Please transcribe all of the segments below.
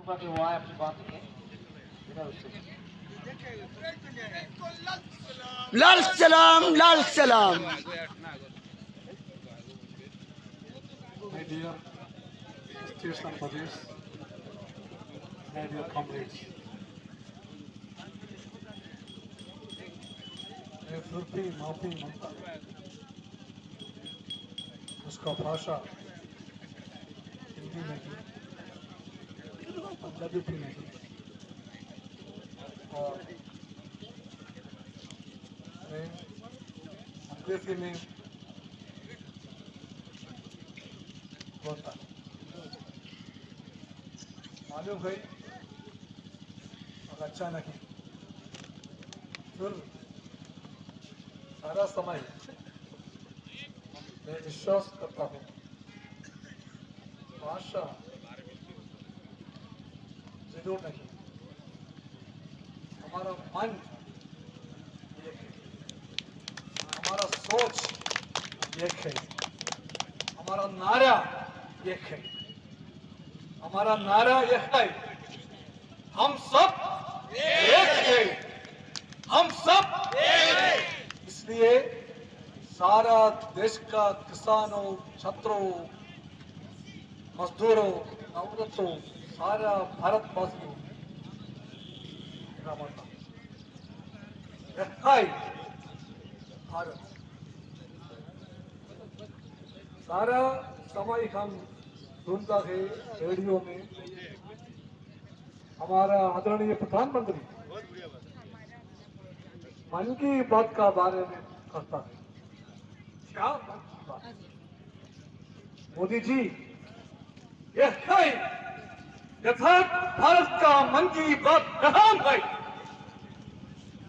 पर भी वो आए अपनी बात नहीं है बिना उससे लाल सलाम, लाल सलाम। My dear sisters and brothers, my dear comrades, मैं सुरती माफी ममता उसका भाषा हिंदी नहीं, पंजाबी भी नहीं और मैं अंग्रेजी में बोलता मालूम है और अच्छा नहीं फिर सारा समय मैं विश्वास करता हूँ भाषा जरूर नहीं, हमारा मन एक है, हमारा सोच एक है, हमारा नारा एक है, हमारा नारा यह है, हम सब एक है, हम सब इसलिए सारा देश का किसानों, छात्रों, मजदूरों, नौकरों, सारा भारतवासियों भारत सारा समय हम सुनता है रेडियो में हमारा आदरणीय प्रधानमंत्री मन की बात का बारे में कहता है। क्या मन की बात? मोदी जी यह है यथार्थ भारत का मन की बात कहाँ है?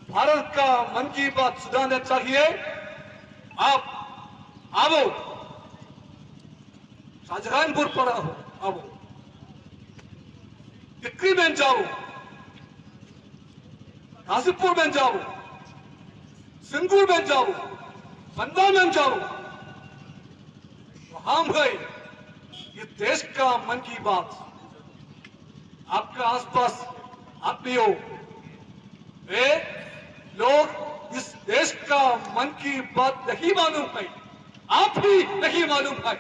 भारत का मन की बात सुधारना चाहिए। आप आओ शाहजहानपुर पर आओ टिक्री में जाओ, गाजीपुर में जाओ, सिंगूर में जाओ, बंदा में जाओ, वहां है ये देश का मन की बात। आपके आसपास आदमियों वे लोग इस देश का मन की बात नहीं मालूम है, आप ही नहीं मालूम है।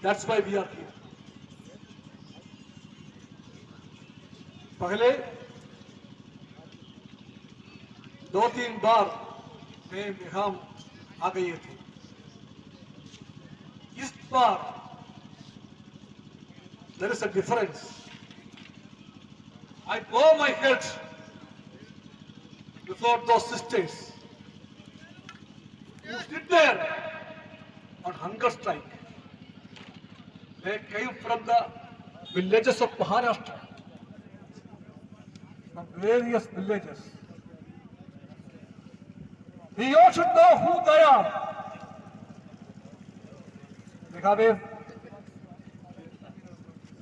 That's why we are here. पहले 2-3 बार में हम आ गए थे, इस बार there is a difference. I bow my head before those sisters who sit there on hunger strike. They came from the villages of Maharashtra, from various villages. We all should know who they are. They have a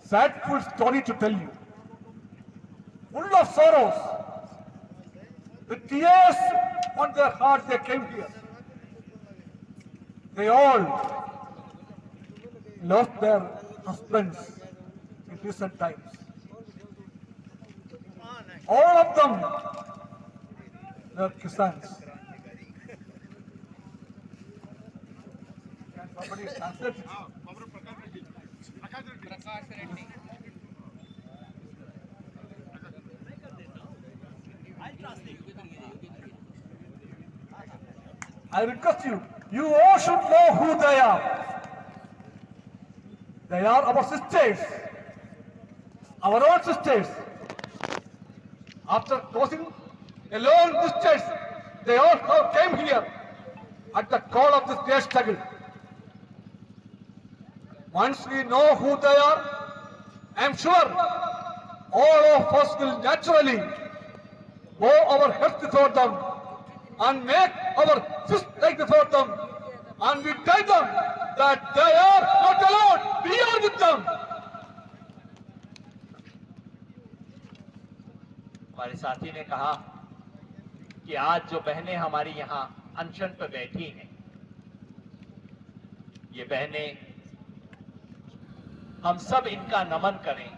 sadful story to tell you, full of sorrows. With tears on their hearts, they came here. They all lost their husbands in recent times. All of them were Kisans. Can somebody translate it? I request you, you all should know who they are. They are our sisters, our own sisters. After crossing a long distance, they all came here at the call of this great struggle. Once we know who they are, I am sure all of us will naturally bow our heads before them and make our fists like before them, and we tell them that they are not alone, we are with them. हमारे साथी ने कहा कि आज जो बहनें हमारी यहाँ अनशन पर बैठी हैं, ये बहनें हम सब इनका नमन करें,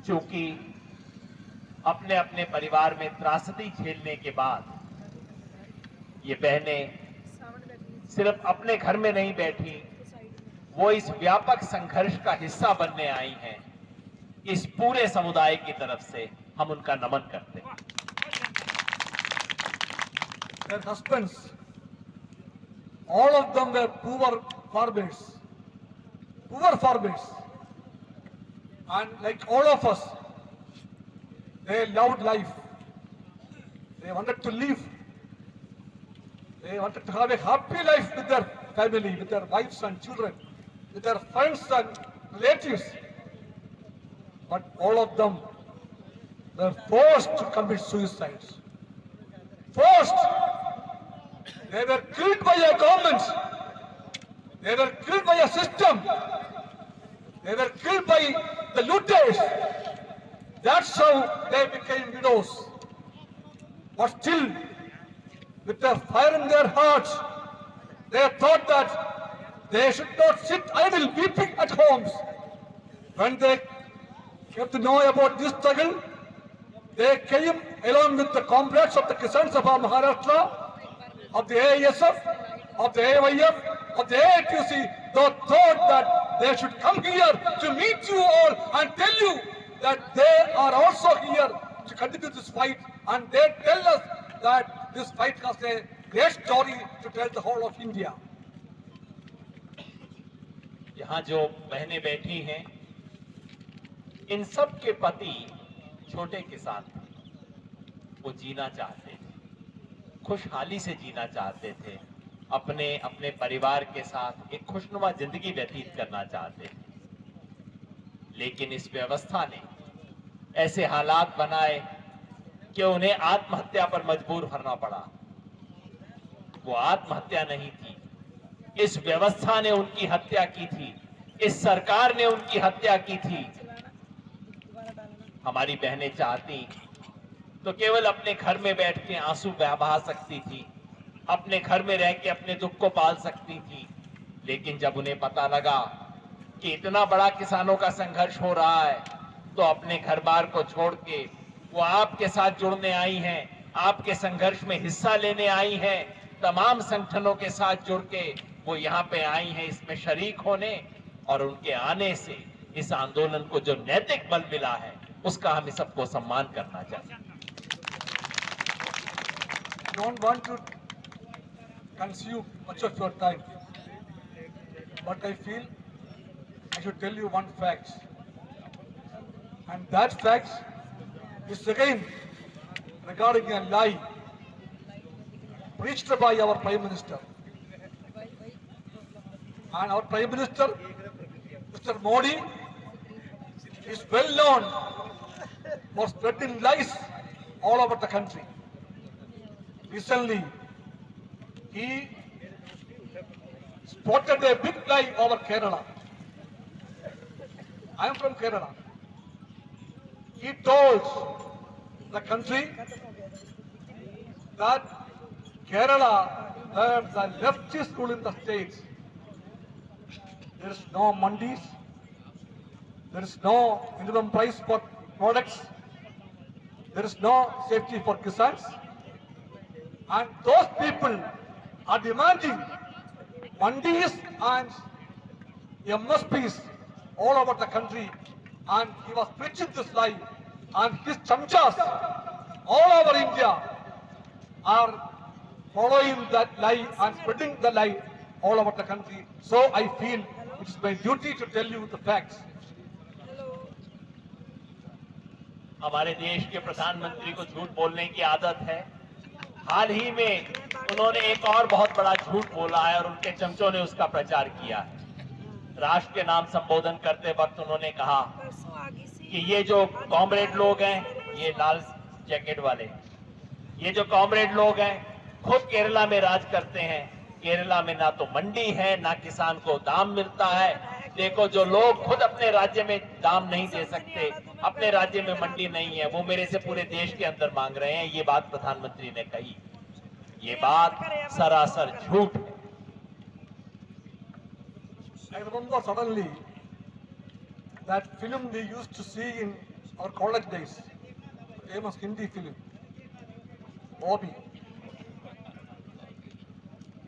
क्योंकि अपने अपने परिवार में त्रासदी झेलने के बाद ये बहनें सिर्फ अपने घर में नहीं बैठी, वो इस व्यापक संघर्ष का हिस्सा बनने आई हैं। इस पूरे समुदाय की तरफ से हम उनका नमन करते हैं। Their husbands, all of them were poor farmers. And like all of us, they loved life. They wanted to live. They wanted to have a happy life with their family, with their wives and children, with their friends and relatives. But all of them were forced to commit suicides. Forced. They were killed by a government. They were killed by a system. They were killed by the looters. That's how they became widows. But still, with their fire in their hearts, they thought that they should not sit idle weeping at homes. When they came to know about this struggle, they came along with the comrades of the Kisans of our Maharashtra, of the AISF, of the AYF, of the AITUC. They thought that they should come here to meet you all and tell you that they are also here to continue this fight. And they tell us that this fight has a great story to tell the whole of India. यहाँ जो बहनें बैठी हैं, इन सब के पति छोटे किसान थे। वो जीना चाहते थे, खुशहाली से जीना चाहते थे, अपने अपने परिवार के साथ एक खुशनुमा जिंदगी व्यतीत करना चाहते थे। लेकिन इस व्यवस्था ने ऐसे हालात बनाए कि उन्हें आत्महत्या पर मजबूर करना पड़ा। वो आत्महत्या नहीं थी, इस व्यवस्था ने उनकी हत्या की थी, इस सरकार ने उनकी हत्या की थी। हमारी बहनें चाहती तो केवल अपने घर में बैठ के आंसू बहा सकती थी, अपने घर में रह के अपने दुख को पाल सकती थी। लेकिन जब उन्हें पता लगा कि इतना बड़ा किसानों का संघर्ष हो रहा है, तो अपने घर बार को छोड़ के वो आपके साथ जुड़ने आई हैं, आपके संघर्ष में हिस्सा लेने आई हैं। तमाम संगठनों के साथ जुड़ के वो यहाँ पे आई हैं इसमें शरीक होने, और उनके आने से इस आंदोलन को जो नैतिक बल मिला है उसका हमें सबको सम्मान करना चाहिए। I don't want to consume much of your time, but I feel I should tell you one fact, and that fact is again regarding a lie preached by our Prime Minister. And our Prime Minister, Mr. Modi, is well known for spreading lies all over the country. Recently, he spotted a big lie over Kerala. I am from Kerala. He told the country that Kerala, where the leftists rule in the states, there is no mandis, there is no minimum price for products, there is no safety for kisans, and those people are demanding mandis and MSPs all over the country, and he was preaching this lie, and his chamchas all over India are following that lie and spreading the lie all over the country. So I feel it is my duty to tell you the facts. हमारे देश के प्रधानमंत्री को झूठ बोलने की आदत है। हाल ही में उन्होंने एक और बहुत बड़ा झूठ बोला है और उनके चमचों ने उसका प्रचार किया है। राष्ट्र के नाम संबोधन करते वक्त उन्होंने कहा कि ये जो कॉमरेड लोग हैं, ये लाल जैकेट वाले, ये जो कॉमरेड लोग हैं खुद केरला में राज करते हैं। केरला में ना तो मंडी है, ना किसान को दाम मिलता है। देखो, जो लोग खुद अपने राज्य में दाम नहीं दे सकते, अपने राज्य में मंडी नहीं है, वो मेरे से पूरे देश के अंदर मांग रहे हैं। ये बात प्रधानमंत्री ने कही, ये बात सरासर झूठ है। I remember suddenly that film we used to see in our college days, famous Hindi film, Bobby.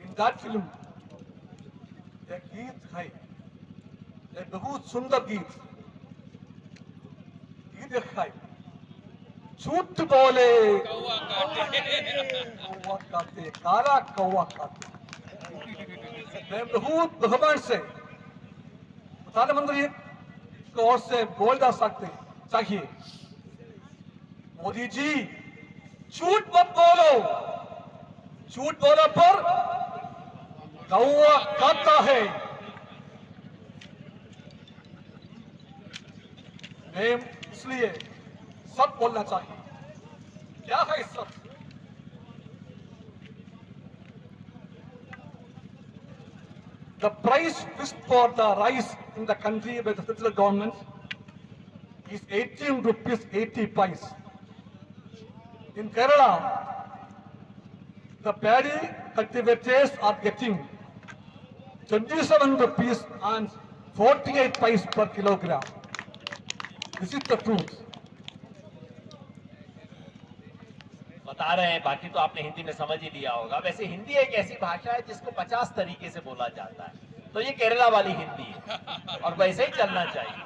In that film, एक गीत है, एक बहुत सुंदर गीत है, झूठ बोले कौवा काटे, काला कौवा काटे। मैं बहुत भगवान से प्रधानमंत्री को ओर से बोलना सकते चाहिए, मोदी जी झूठ मत बोलो, झूठ बोलने पर कौवा खाता है। मैं इसलिए सच बोलना चाहिए। क्या है सच? The price fixed for the rice in the country by the central government is 18 rupees 80 paise. In Kerala, the paddy cultivators are getting 27 rupees and 48 paise per kilogram. This is the truth. बता रहे हैं, बाकी तो आपने हिंदी में समझ ही लिया होगा। वैसे हिंदी एक ऐसी भाषा है जिसको 50 तरीके से बोला जाता है, तो ये केरला वाली हिंदी है और वैसे ही चलना चाहिए।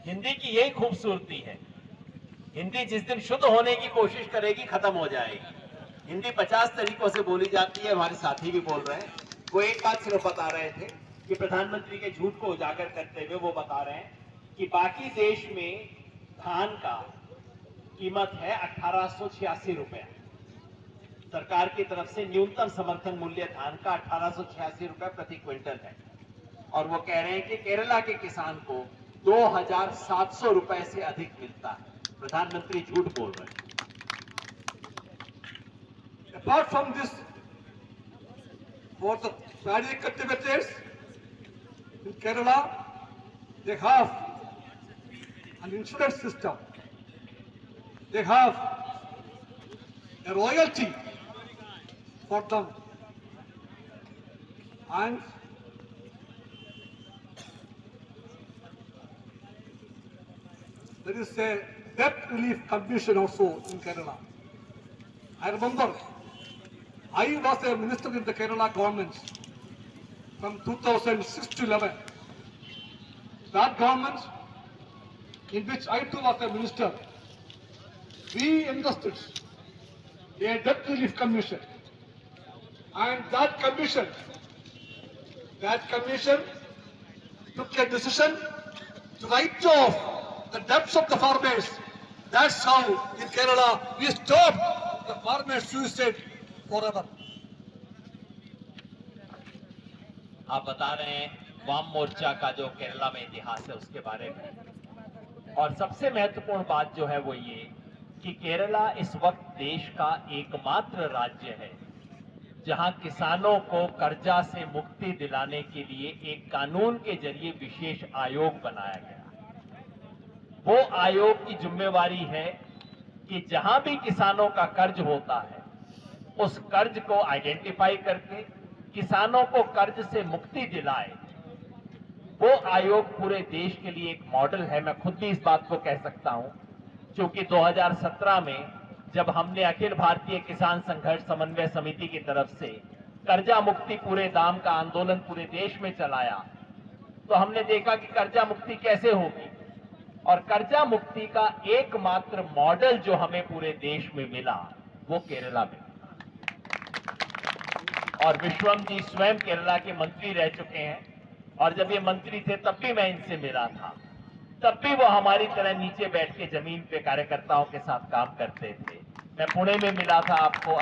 हिंदी की यही खूबसूरती है। हिंदी जिस दिन शुद्ध होने की कोशिश करेगी खत्म हो जाएगी। हिंदी 50 तरीकों से बोली जाती है, हमारे साथी भी बोल रहे हैं। वो एक बात सिर्फ बता रहे थे कि प्रधानमंत्री के झूठ को उजागर करते हुए वो बता रहे हैं कि बाकी देश में धान का कीमत है 1886 रुपए। सरकार की तरफ से न्यूनतम समर्थन मूल्य धान का 1886 रुपए प्रति क्विंटल है और वो कह रहे हैं कि केरला के किसान को 2700 रुपए से अधिक मिलता है। प्रधानमंत्री झूठ बोल रहे हैं। Apart from this, for the paddy cultivators in Kerala, they have an insurance system. They have a royalty for them, and there is a debt relief commission also in Kerala. I remember I was a minister in the Kerala government from 2006 to 11. That government, in which I too was a minister, we invested a debt relief commission, and that commission took a decision to write off the debts of the farmers. That's how in Kerala we stopped the farmers' suicide forever. आप बता रहे हैं वाम मोर्चा का जो केरला में इतिहास है उसके बारे में, और सबसे महत्वपूर्ण बात जो है वो ये कि केरला इस वक्त देश का एकमात्र राज्य है जहां किसानों को कर्जा से मुक्ति दिलाने के लिए एक कानून के जरिए विशेष आयोग बनाया गया। वो आयोग की जिम्मेवारी है कि जहां भी किसानों का कर्ज होता है उस कर्ज को आइडेंटिफाई करके किसानों को कर्ज से मुक्ति दिलाए। वो आयोग पूरे देश के लिए एक मॉडल है। मैं खुद भी इस बात को कह सकता हूं, क्योंकि 2017 में जब हमने अखिल भारतीय किसान संघर्ष समन्वय समिति की तरफ से कर्जा मुक्ति पूरे दाम का आंदोलन पूरे देश में चलाया, तो हमने देखा कि कर्जा मुक्ति कैसे होगी, और कर्जा मुक्ति का एकमात्र मॉडल जो हमें पूरे देश में मिला वो केरला में। और विश्वम जी स्वयं केरला के मंत्री रह चुके हैं, और जब ये मंत्री थे तब भी मैं इनसे मिला था, तब भी वो हमारी तरह नीचे बैठ के जमीन पे कार्यकर्ताओं के साथ काम करते थे। मैं पुणे में मिला था आपको,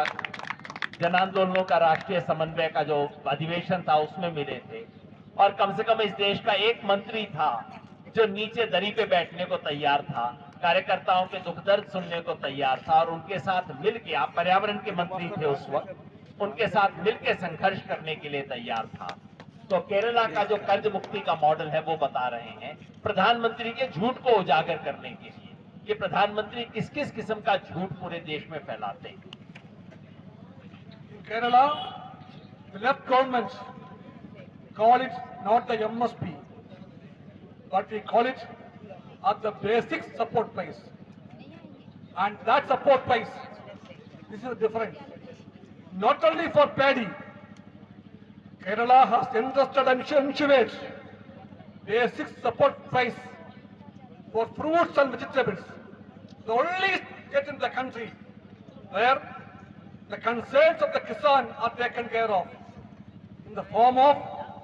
जन आंदोलनों का राष्ट्रीय समन्वय का जो अधिवेशन था उसमें मिले थे, और कम से कम इस देश का एक मंत्री था जो नीचे दरी पे बैठने को तैयार था, कार्यकर्ताओं के दुख दर्द सुनने को तैयार था, और उनके साथ मिलके, आप पर्यावरण के मंत्री थे उस वक्त, उनके साथ मिलकर संघर्ष करने के लिए तैयार था। तो केरला का जो कर्ज मुक्ति का मॉडल है वो बता रहे हैं प्रधानमंत्री के झूठ को उजागर करने के लिए कि प्रधानमंत्री किस किस किस्म का झूठ पूरे देश में फैलाते हैं। Kerala, the left government call it not the MSP, but we call it at the basic support price. And that support price, this is the difference. Not only for paddy, Kerala has entrusted and ensured basic support price for fruits and vegetables. The only state in the country where the concerns of the Kisan are taken care of in the form of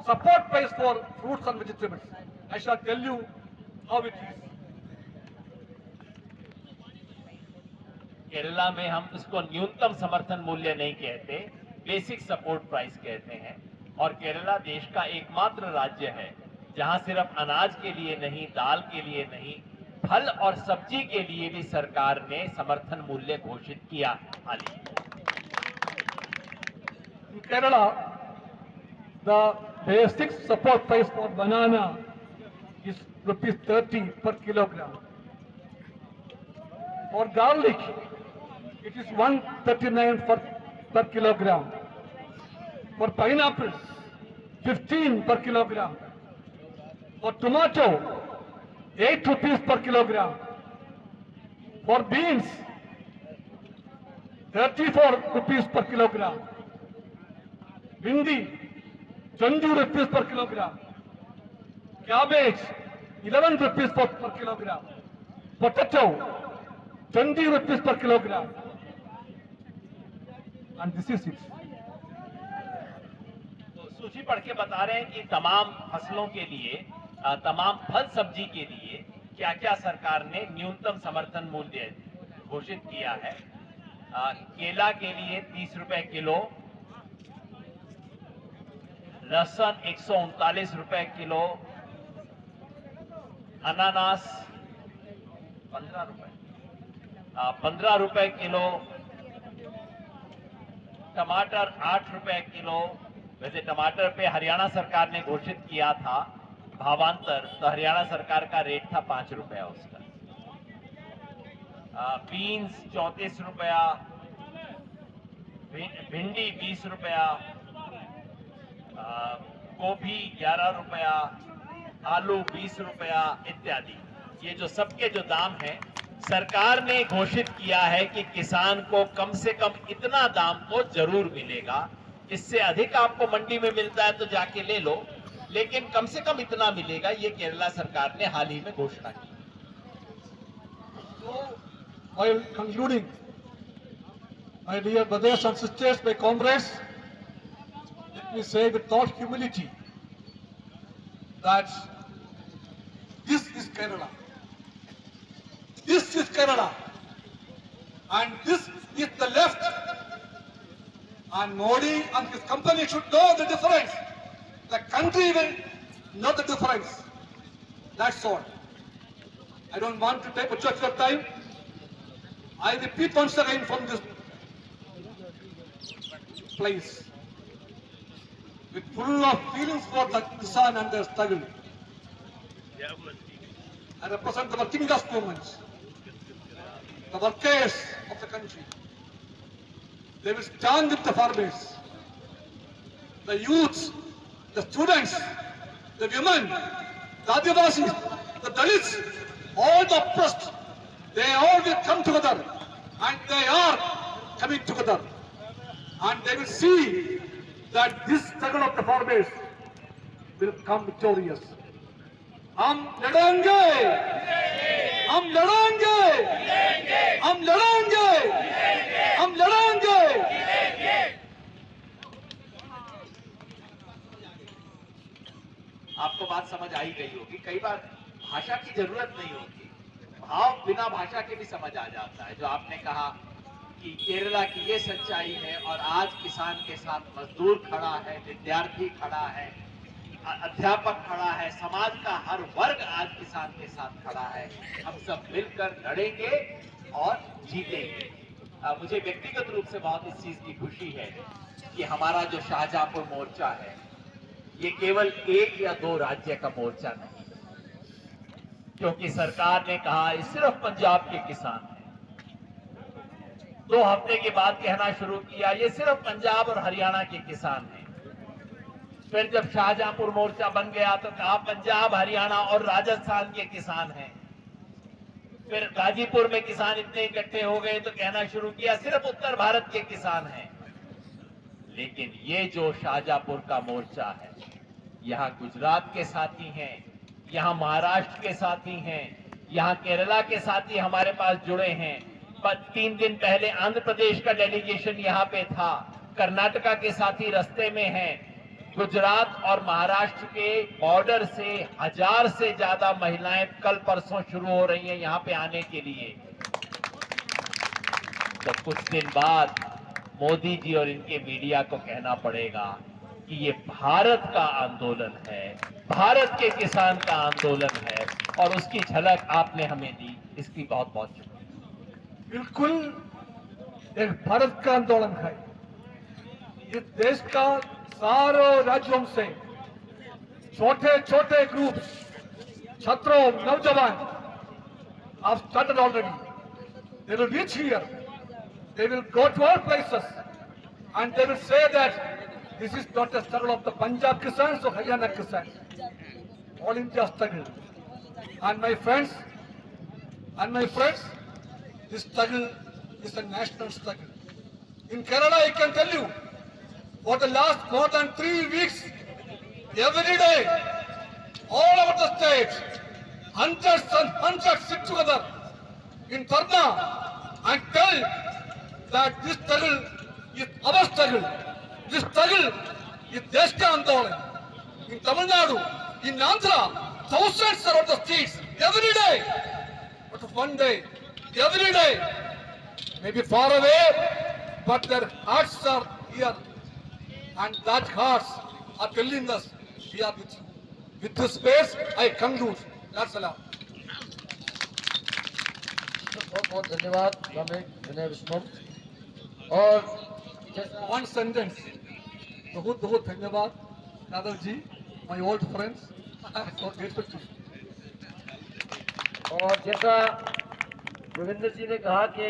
support price for fruits and vegetables. I shall tell you how it is. Kerala में हम इसको न्यूनतम समर्थन मूल्य नहीं कहते, basic support price कहते हैं। और केरला देश का एकमात्र राज्य है जहां सिर्फ अनाज के लिए नहीं, दाल के लिए नहीं, फल और सब्जी के लिए भी सरकार ने समर्थन मूल्य घोषित किया हाल ही में। In Kerala, the basic support price for banana is rupees 30 per kilogram. For garlic, it is 139 per kilogram. For pineapple, 15 per kilogram. For tomato, 8 rupees per kilogram. For beans, 34 rupees per kilogram. Bindi, 20 rupees per kilogram. Cabbage, 11 rupees per kilogram. Potato, 20 rupees per kilogram. And this is it. तो सूची पढ़ के बता रहे हैं कि तमाम फसलों के लिए, तमाम फल सब्जी के लिए क्या क्या सरकार ने न्यूनतम समर्थन मूल्य घोषित किया है। केला के लिए 30 रुपए किलो, लहसुन 139 रुपए किलो, अनानास 15 रुपए किलो, टमाटर 8 रुपए किलो। वैसे टमाटर पे हरियाणा सरकार ने घोषित किया था भावांतर, तो हरियाणा सरकार का रेट था 5 रुपया उसका। बीन्स 34 रुपया, भिंडी 20 रुपया, गोभी 11 रुपया, आलू 20 रुपया इत्यादि। ये जो सबके जो दाम हैं, सरकार ने घोषित किया है कि किसान को कम से कम इतना दाम तो जरूर मिलेगा। इससे अधिक आपको मंडी में मिलता है तो जाके ले लो, लेकिन कम से कम इतना मिलेगा, ये केरला सरकार ने हाल ही में घोषणा की। So, while concluding, my dear brothers and sisters, my comrades, let me say with all humility that this is Kerala. This is Kerala. And this is the left. And Modi and his company should know the difference. The country will know the difference. That's all. I don't want to take much of your time. I repeat once again from this place, with full of feelings for the Kisan and their struggle. I represent the working class movements, the workers of the country. They will stand with the farmers, the youths, the students, the women, the Adivasis, the Dalits, all the oppressed. They all will come together, and they are coming together. And they will see that this struggle of the farmers will come victorious. हम लड़ेंगे, हम लड़ेंगे, हम लड़ेंगे, हम लड़ेंगे। आपको बात समझ आई गई होगी। कई बार भाषा की जरूरत नहीं होती, भाव बिना भाषा के भी समझ आ जाता है। जो आपने कहा कि केरला की ये सच्चाई है, और आज किसान के साथ मजदूर खड़ा है, विद्यार्थी खड़ा है, अध्यापक खड़ा है, समाज का हर वर्ग आज किसान के साथ खड़ा है। हम सब मिलकर लड़ेंगे और जीतेंगे। मुझे व्यक्तिगत रूप से बहुत इस चीज की खुशी है कि हमारा जो शाहजहांपुर मोर्चा है, ये केवल एक या दो राज्य का मोर्चा नहीं, क्योंकि सरकार ने कहा ये सिर्फ पंजाब के किसान हैं। 2 हफ्ते के बाद कहना शुरू किया ये सिर्फ पंजाब और हरियाणा के किसान हैं। फिर जब शाहजहांपुर मोर्चा बन गया तो कहा पंजाब, हरियाणा और राजस्थान के किसान हैं। फिर गाजीपुर में किसान इतने इकट्ठे हो गए तो कहना शुरू किया सिर्फ उत्तर भारत के किसान हैं। लेकिन ये जो शाहजहांपुर का मोर्चा है, यहाँ गुजरात के साथी हैं, यहाँ महाराष्ट्र के साथी हैं, यहाँ केरला के साथी हमारे पास जुड़े हैं। पर 3 दिन पहले आंध्र प्रदेश का डेलीगेशन यहाँ पे था, कर्नाटका के साथी रास्ते में हैं। गुजरात और महाराष्ट्र के बॉर्डर से 1000 से ज्यादा महिलाएं कल परसों शुरू हो रही हैं यहाँ पे आने के लिए। तो कुछ दिन बाद मोदी जी और इनके मीडिया को कहना पड़ेगा कि ये भारत का आंदोलन है, भारत के किसान का आंदोलन है, और उसकी झलक आपने हमें दी, इसकी बहुत बहुत शुक्रिया। बिल्कुल एक भारत का आंदोलन है। इस देश का सारे राज्यों से छोटे छोटे ग्रुप, छात्रों, नौजवान have started already. They will reach here. They will go to all places and they will say that this is not a struggle of the Punjab Kisans or Haryana Kisans. All India struggle. And my friends, this struggle is a national struggle. In Kerala, I can tell you, for the last more than 3 weeks, every day, all over the state, hundreds and hundreds sit together in Dharna and tell that this struggle is our struggle. This struggle is Deshka Andolan. In Tamil Nadu, in Andhra, thousands are on the streets every day. But one day, every day, maybe far away, but their hearts are here. And that hearts are telling us, we are with you. With this space, I conclude. That's allowed. बहुत बहुत धन्यवाद स्वामी विनय विष्णु। और जैसा One sentence. बहुत बहुत धन्यवाद Yadav ji, my old friends. I am so grateful to you. और जैसा रविंद्र जी ने कहा कि